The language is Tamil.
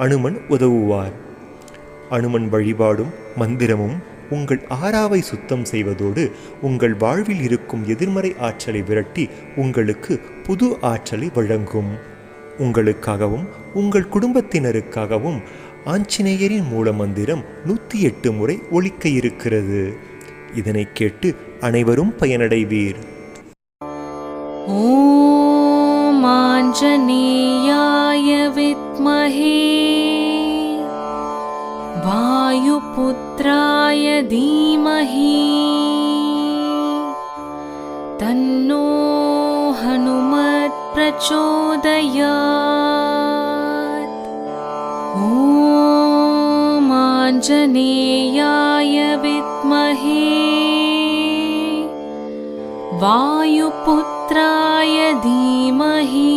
அனுமன் உதவுவார். அனுமன் வழிபாடும் மந்திரமும் உங்கள் ஆறாவை சுத்தம் செய்வதோடு உங்கள் வாழ்வில் இருக்கும் எதிர்மறை ஆற்றலை விரட்டி உங்களுக்கு புது ஆற்றலை வழங்கும். உங்களுக்காகவும் உங்கள் குடும்பத்தினருக்காகவும் ஆஞ்சநேயரின் மூல மந்திரம் 108 முறை ஒலிக்க இருக்கிறது. இதனை கேட்டு அனைவரும் பயனடைவீர். ஓம் ஆஞ்சநேயாய வித்மஹே வாயுபுத்ராய தீமஹி தன்னோ ஹனுமத் பிரச்சோதயாத். ஓம் ஆஞ்சநேயாய வித்மஹே வாயுபுத்ராய தீமஹி